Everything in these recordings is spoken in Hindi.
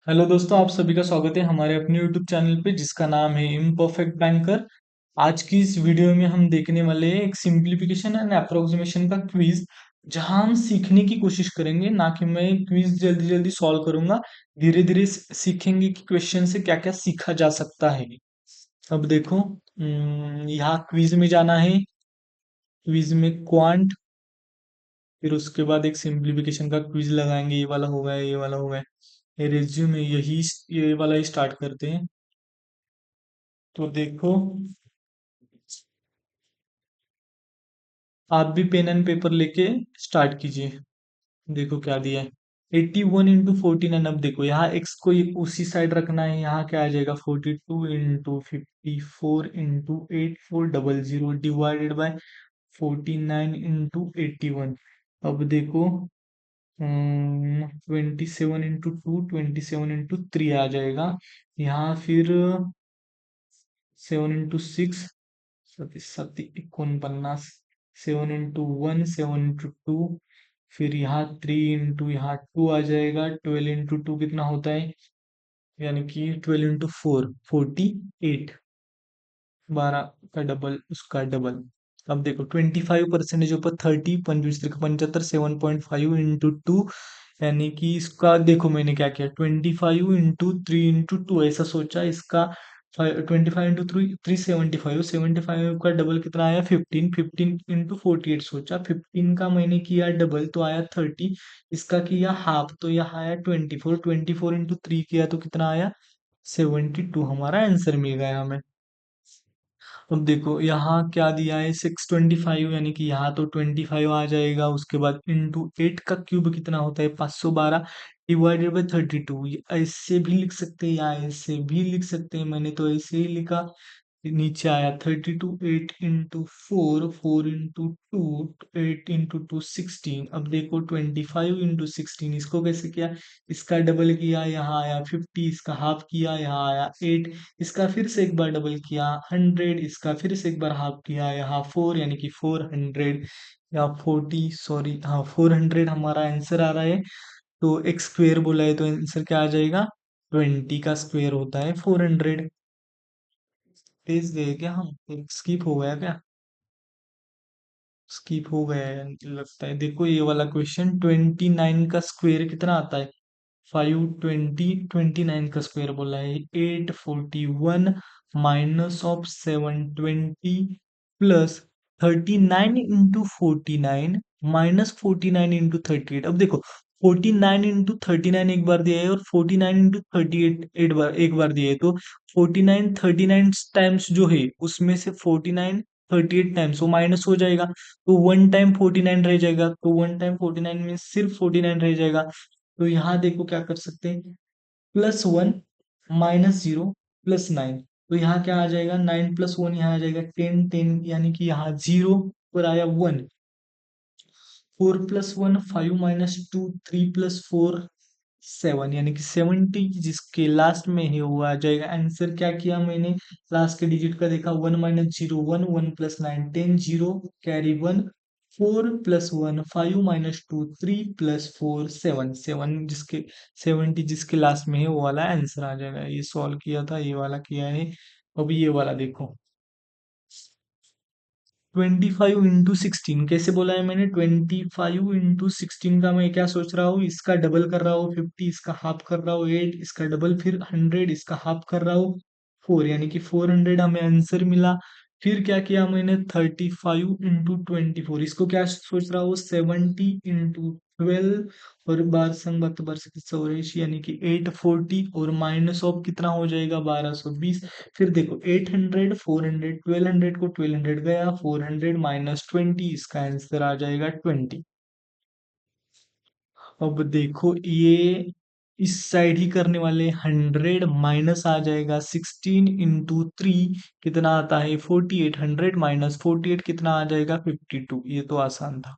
हेलो दोस्तों, आप सभी का स्वागत है हमारे अपने यूट्यूब चैनल पे जिसका नाम है इम्परफेक्ट बैंकर। आज की इस वीडियो में हम देखने वाले हैं एक सिंप्लीफिकेशन एंड अप्रोक्सीमेशन का क्विज, जहां हम सीखने की कोशिश करेंगे, ना कि मैं क्विज जल्दी जल्दी सॉल्व करूंगा। धीरे धीरे सीखेंगे कि क्वेश्चन से क्या क्या सीखा जा सकता है। अब देखो, यहाँ क्विज में जाना है। क्विज में क्वांट, फिर उसके बाद एक सिंप्लीफिकेशन का क्विज लगाएंगे। ये वाला हो गया, ये वाला हो गया। ये रिज्यूम में यही, ये वाला ही स्टार्ट करते हैं। तो देखो, आप भी पेन एंड पेपर लेके स्टार्ट कीजिए। देखो क्या दिया है। 81 into 49। अब देखो यहाँ एक्स को उसी साइड रखना है। यहाँ क्या आ जाएगा, 42 into 54 into 8400 divided by 49 into 81। अब देखो, 27 into 2, 27 into 3 आ जाएगा। यहाँ फिर 7 into 6, सती सती 49। 7 into 1, 7 into 2, फिर यहाँ 3 into यहाँ 2 आ जाएगा। 12 into 2 कितना होता है, यानी कि 12 into 4, 48। 12 का डबल उसका डबल। अब देखो 25% ऊपर 30, 25 75, 7.5 into 2, यानी कि इसका देखो मैंने क्या किया, 25 into 3 into 2 ऐसा सोचा। इसका 25 into 3, 375, 75 का डबल कितना आया, 15। 15 into 48 सोचा, 15 का मैंने किया डबल तो आया 30। इसका किया हाफ तो यहाँ आया 24। 24 into 3 किया तो कितना आया, 72। हमारा आंसर मिल गया हमें। अब देखो यहाँ क्या दिया है, 625, यानी कि यहाँ तो 25 आ जाएगा। उसके बाद इंटू 8 का क्यूब कितना होता है, 512 डिवाइडेड बाई 32। ऐसे भी लिख सकते हैं या ऐसे भी लिख सकते हैं, मैंने तो ऐसे ही लिखा। नीचे आया 32। 8 into 4, 4 into 2, 8 into 2 16। अब देखो 25 into 16, इसको कैसे किया, इसका डबल किया, यहाँ आया 50। इसका हाफ किया, यहाँ आया 8। इसका फिर से एक बार डबल किया 100। इसका फिर से एक बार हाफ किया, यहाँ 4, यानी कि 400 या 40, सॉरी हाँ 400 हमारा आंसर आ रहा है। तो एक्स स्क्वेयर बोला है तो आंसर क्या आ जाएगा, 20 का स्क्वेयर होता है 400। तेज गए क्या हम, स्किप हो गया क्या, स्किप हो गया है लगता है। देखो ये वाला क्वेश्चन, 29 का स्क्वायर कितना आता है, 520। 29 का स्क्वायर बोला है 841 minus of 720 plus 39 into 49 minus 49 into 38। अब देखो 49 into 39 एक बार दिया है और 49 into 38 एक बार दिया है। तो 49 39 टाइम्स जो है उसमें से 49 38 टाइम्स वो माइनस हो जाएगा। तो 1 टाइम 49 रह जाएगा, तो 1 टाइम 49 में सिर्फ 49 रह जाएगा। तो यहाँ देखो क्या कर सकते हैं, +1 -0 +9। तो यहाँ क्या आ जाएगा, 9 + 1 यहाँ आ जाएगा 10। 10 यानी कि यहाँ 0 पर आया 1। 4 + 1 5 -2 3 + 4 7, यानी कि 70 जिसके लास्ट में है वो आ जाएगा। आंसर क्या किया मैंने, लास्ट के डिजिट का देखा, 1 -0 1, 1 + 9 10, 0 कैरी 1, 4 + 1 5 -2 3 + 4 7, 7 जिसके 70 जिसके लास्ट में है वो वाला आंसर आ जाएगा। ये सॉल्व किया था, ये वाला किया है। अब ये वाला देखो, 25 into 16 कैसे बोला है मैंने, 25 into 16 का मैं क्या सोच रहा हूँ, इसका डबल कर रहा हूँ 50, इसका हाफ कर रहा हूँ 8, इसका डबल फिर 100, इसका हाफ कर रहा हूँ 4, यानी कि 400 हमें आंसर मिला। फिर क्या किया मैंने, 35 into 24, इसको क्या सोच रहा हूँ, 70 into 12 और बार संग बत बार से 84, यानी कि 840 और माइनस ऑफ कितना हो जाएगा, 1220। फिर देखो 800 400, 1200 को 1200 गया, 400 -20, इसका आंसर आ जाएगा 20। अब देखो ये इस साइड ही करने वाले, 100 माइनस आ जाएगा 16 into 3 कितना आता है 48। 100 -48 कितना आ जाएगा 52। ये तो आसान था।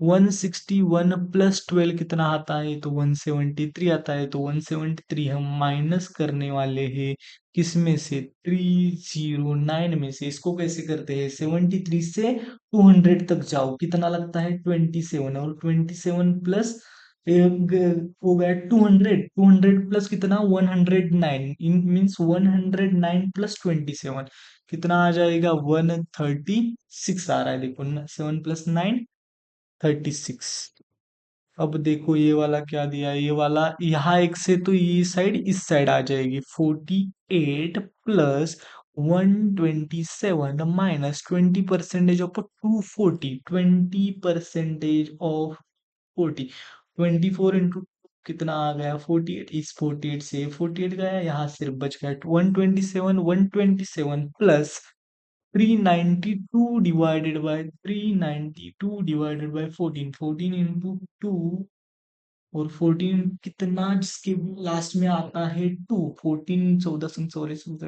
161 + 12 कितना आता है, तो 173 आता है। तो 173 हम माइनस करने वाले हैं किस में से, 309 में से। इसको कैसे करते हैं, 73 से 200 तक जाओ, कितना लगता है 27, और 27 + एक हो गया 200, 200 प्लस कितना 109, इन मीन्स 109 प्लस 27 कितना आ जाएगा 136 आ रहा है, देखो 7 + 9 36। अब देखो ये वाला क्या दिया है, ये वाला यहाँ एक से तो ये साइड इस साइड आ जाएगी, 48 + 127 माइनस 20% ऑफ 240, 20% ऑफ 40, 24 इंटू कितना आ गया 48, इस 48 से 48 गया, यहाँ सिर्फ बच गया 127, 127 प्लस 392 डिवाइडेड बाय 14, 14 इंटू 2, और 14 कितना जिसके लास्ट में आता है 2, 14 14 सॉरी 14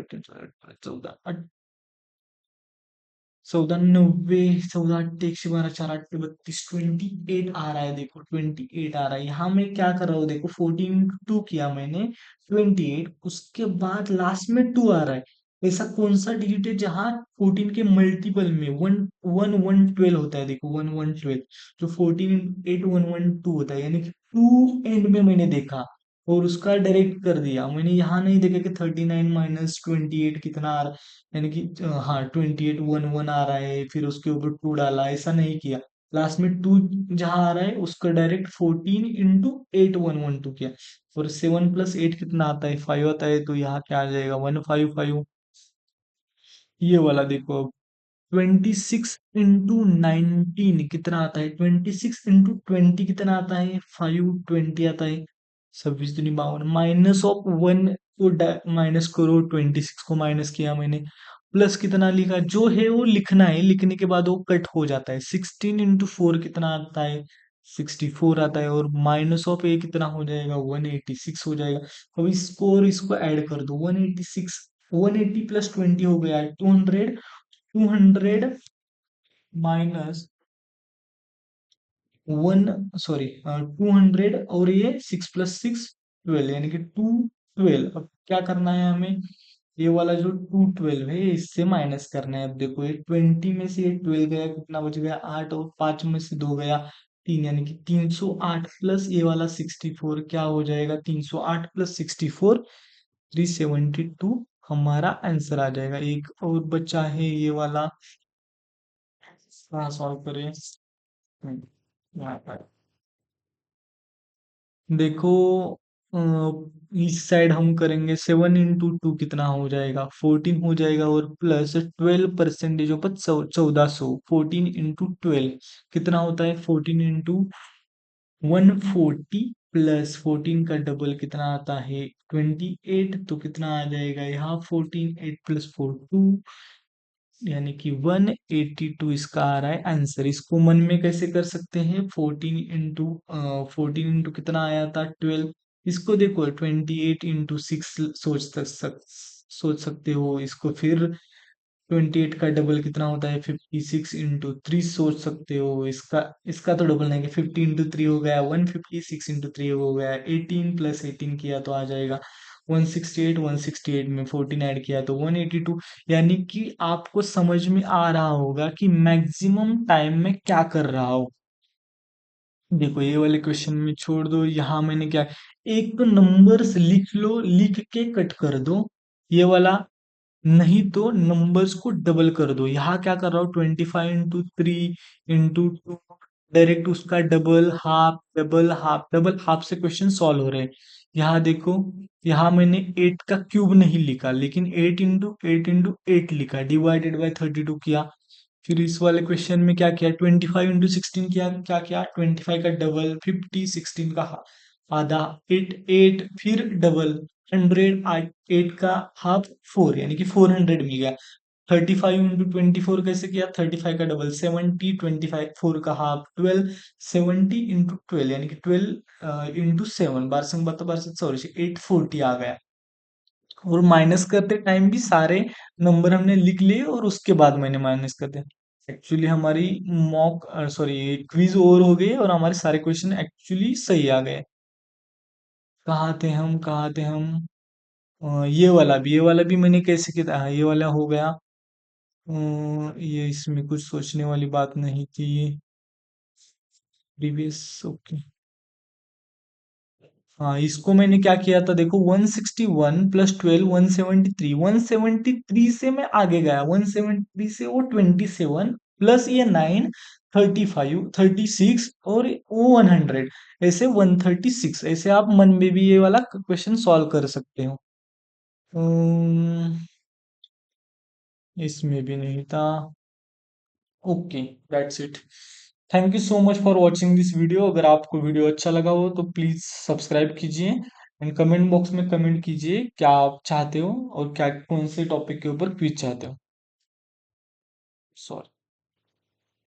14 90, 14 8 1 6 12 4 8 32 28 आ रहा है, देखो 28 आ रहा है। यहाँ मैं क्या कर रहा हूँ, देखो 14 2 किया मैंने 28, उसके बाद लास्ट में 2 आ रहा है। ऐसा कौन सा डिजिट है जहाँ 14 के मल्टीपल में वन वन वन 12 होता है, देखो 1 1 12, जो 14 8 1 1 2 होता है, यानी कि 2 एंड में मैंने देखा और उसका डायरेक्ट कर दिया मैंने, यहाँ नहीं देखा कि 39 - 28 कितना आ रहा है, यानी कि हाँ 28 1 1 आ रहा है, फिर उसके ऊपर 2 डाला, ऐसा नहीं किया। लास्ट में 2 जहां आ रहा है उसका डायरेक्ट 14 × 8 1 1 2 किया, और 7 + 8 कितना आता है 5 आता है, तो यहाँ क्या आ जाएगा 155। ये वाला देखो अब, 26 × 19 कितना आता है, 26 × 20 कितना आता है 520 आता है, 26 दूनी 52, -1 को माइनस करो, 26 को माइनस किया मैंने, प्लस कितना लिखा, जो है वो लिखना है, लिखने के बाद वो कट हो जाता है, 16 × 4 कितना आता है 64 आता है, और -ए कितना हो जाएगा 186 हो जाएगा। अब इसको और इसको ऐड कर दो, 186, 180 + 20 हो गया 200, 200 माइनस 200, और ये 6 + 6 12, यानी कि 212। अब क्या करना है हमें, ये वाला जो 212 है इससे माइनस करना है। अब देखो ये 20 में से ये 12 गया, कितना बच गया 8, और 5 में से 2 गया 3, यानी कि 308 प्लस ये वाला 64 क्या हो जाएगा, 308 + 64 372 हमारा आंसर आ जाएगा। एक और बच्चा है ये वाला, सॉल्व करें। यहाँ पर देखो, अ, इस साइड हम करेंगे 7 × 2 कितना हो जाएगा 14 हो जाएगा, और प्लस 12% ऊपर 1400, 14 × 12 कितना होता है 14 × 140, प्लस 14 का डबल कितना आता है 28, तो कितना आ जाएगा यहाँ 14 8 + 4 2, यानी कि 182 इसका आ रहा है आंसर। इसको मन में कैसे कर सकते हैं, 14 इंटू कितना आया था 12, इसको देखो 28 × 6 सोच सकते हो इसको, फिर 28 का डबल कितना होता है 56 × 3 सोच सकते हो, इसका इसका तो डबल नहीं, कि 50 × 3 हो गया 156 × 3 हो गया, 18 + 18 किया तो आ जाएगा 168, 168 में 14 ऐड किया तो 182। यानी कि आपको समझ में आ रहा होगा कि मैक्सिमम टाइम में क्या कर रहा हो। देखो ये वाले क्वेश्चन में छोड़ दो, यहाँ मैंने क्या, एक तो नंबर्स लिख लो, लिख के कट कर दो ये वाला, नहीं तो नंबर्स को डबल कर दो। यहाँ क्या कर रहा हूँ 25 × 3 × 2, डायरेक्ट उसका double half double half double half से क्वेश्चन सॉल्व हो रहे हैं। यहाँ देखो, यहाँ मैंने 8 का क्यूब नहीं लिखा, लेकिन 8 × 8 × 8 लिखा, डिवाइडेड बाय 32 किया। फिर इस वाले क्वेश्चन में क्या किया 25 × 16 किया, क्या किया 25 का डबल 50, 16 का आधा 8 8, फिर डबल 100, 8 का हाफ 4, यानी कि 400 मिल गया। 35 × 24 कैसे किया, 35 का डबल 70, 25 4 का हाफ 12, 70 × 12 यानी कि 12 × 7 बार संग बता बार सॉरी 840 आ गया। और माइनस करते टाइम भी सारे नंबर हमने लिख लिए और उसके बाद मैंने माइनस कर दिया। एक्चुअली हमारी मॉक सॉरी क्विज ओवर हो गई और हमारे सारे क्वेश्चन एक्चुअली सही आ गए। कहाँ थे हम, कहाँ थे हम, ये वाला भी मैंने कैसे किया, हाँ, ये वाला हो गया। ये इसमें कुछ सोचने वाली बात नहीं थी, प्रीवियस ओके। हाँ, इसको मैंने क्या किया था देखो, 161 प्लस 12 173, 173 से मैं आगे गया, 173 से वो 27 प्लस ये 9 35 36 और वो 100, ऐसे 136, ऐसे आप मन में भी ये वाला क्वेश्चन सॉल्व कर सकते हो। इसमें भी नहीं था। Okay, that's it. Thank you so much for watching this video. अगर आपको वीडियो अच्छा लगा हो तो प्लीज सब्सक्राइब कीजिए एंड कमेंट बॉक्स में कमेंट कीजिए क्या आप चाहते हो और क्या कौन से टॉपिक के ऊपर क्विज चाहते हो। सॉरी।